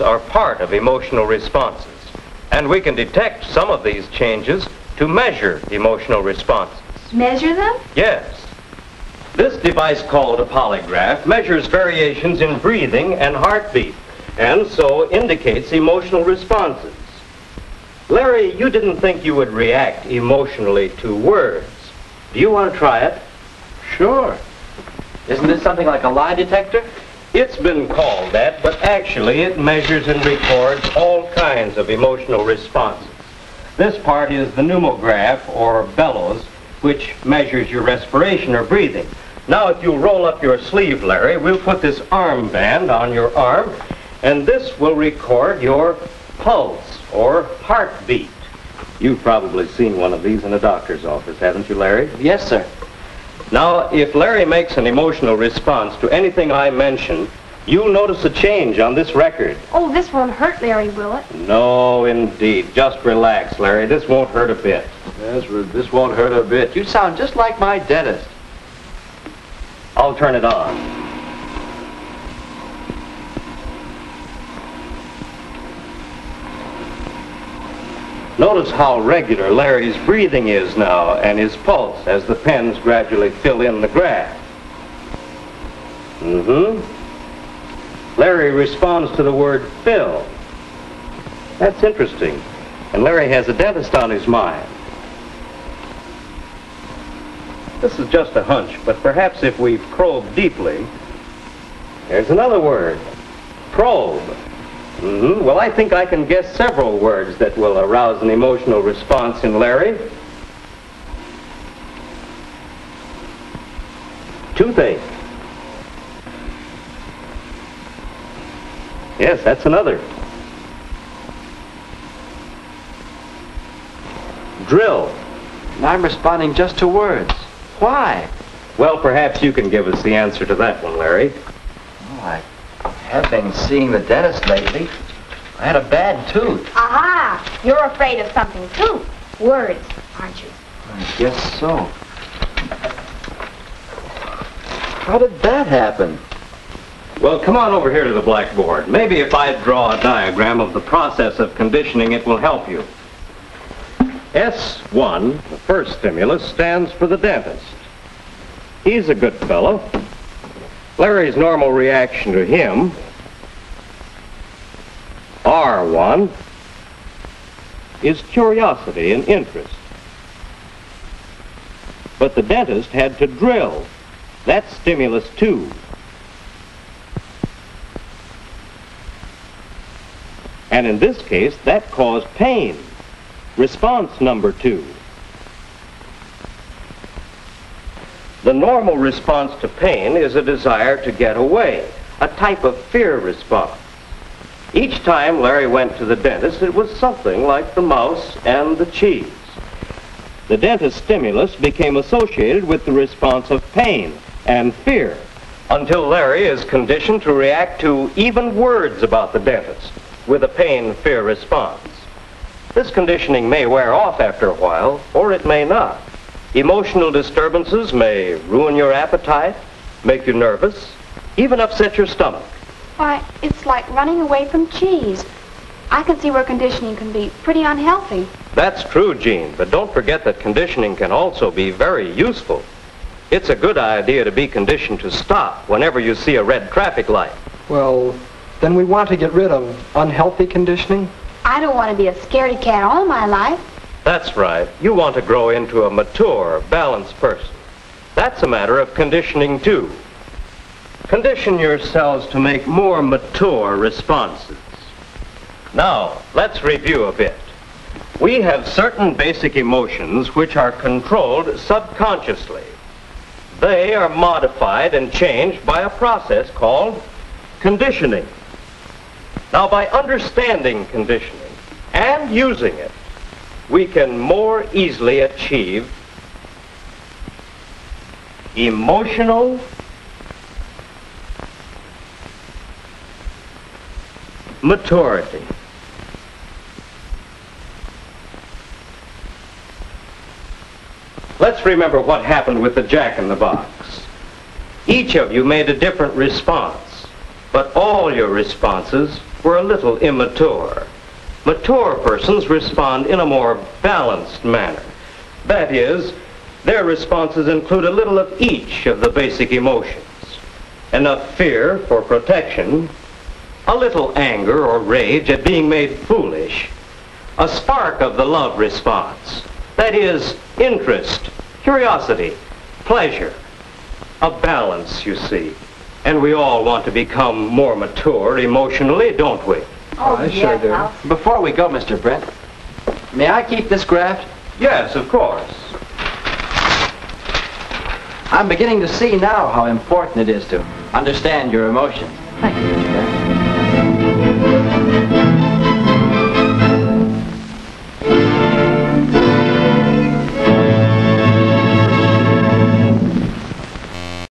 are part of emotional responses, and we can detect some of these changes to measure emotional responses. Measure them? Yes. This device called a polygraph measures variations in breathing and heartbeat, and so indicates emotional responses. Larry, you didn't think you would react emotionally to words. Do you want to try it? Sure. Isn't this something like a lie detector? It's been called that, but actually it measures and records all kinds of emotional responses. This part is the pneumograph, or bellows, which measures your respiration or breathing. Now, if you'll roll up your sleeve, Larry, we'll put this armband on your arm, and this will record your pulse, or heartbeat. You've probably seen one of these in a doctor's office, haven't you, Larry? Yes, sir. Now, if Larry makes an emotional response to anything I mention, you'll notice a change on this record. Oh, this won't hurt, Larry, will it? No, indeed. Just relax, Larry. This won't hurt a bit. Yes, this won't hurt a bit. You sound just like my dentist. I'll turn it on. Notice how regular Larry's breathing is now, and his pulse as the pens gradually fill in the graph. Larry responds to the word fill. That's interesting. And Larry has a dentist on his mind. This is just a hunch, but perhaps if we probe deeply, there's another word, probe. Well, I think I can guess several words that will arouse an emotional response in Larry. Toothache. Yes, that's another. Drill. I'm responding just to words. Why? Well, perhaps you can give us the answer to that one, Larry. Oh, I have been seeing the dentist lately. I had a bad tooth. Aha! You're afraid of something, too. Words, aren't you? I guess so. How did that happen? Well, come on over here to the blackboard. Maybe if I draw a diagram of the process of conditioning, it will help you. S1, the first stimulus, stands for the dentist. He's a good fellow. Larry's normal reaction to him, R1, is curiosity and interest. But the dentist had to drill. That's stimulus 2. And in this case, that caused pain. Response number 2. The normal response to pain is a desire to get away, a type of fear response. Each time Larry went to the dentist, it was something like the mouse and the cheese. The dentist stimulus became associated with the response of pain and fear, until Larry is conditioned to react to even words about the dentist with a pain-fear response. This conditioning may wear off after a while, or it may not. Emotional disturbances may ruin your appetite, make you nervous, even upset your stomach. Why, it's like running away from cheese. I can see where conditioning can be pretty unhealthy. That's true, Jean, but don't forget that conditioning can also be very useful. It's a good idea to be conditioned to stop whenever you see a red traffic light. Well, then we want to get rid of unhealthy conditioning? I don't want to be a scaredy cat all my life. That's right. You want to grow into a mature, balanced person. That's a matter of conditioning, too. Condition yourselves to make more mature responses. Now, let's review a bit. We have certain basic emotions which are controlled subconsciously. They are modified and changed by a process called conditioning. Now, by understanding conditioning and using it, we can more easily achieve emotional maturity. Let's remember what happened with the Jack-in-the-Box. Each of you made a different response, but all your responses we're a little immature. Mature persons respond in a more balanced manner. That is, their responses include a little of each of the basic emotions. Enough fear for protection, a little anger or rage at being made foolish, a spark of the love response. That is, interest, curiosity, pleasure. A balance, you see. And we all want to become more mature emotionally, don't we? Oh, I sure do. Before we go, Mr. Brent, may I keep this graft? Yes, of course. I'm beginning to see now how important it is to understand your emotions. Thank you, Mr. Brent.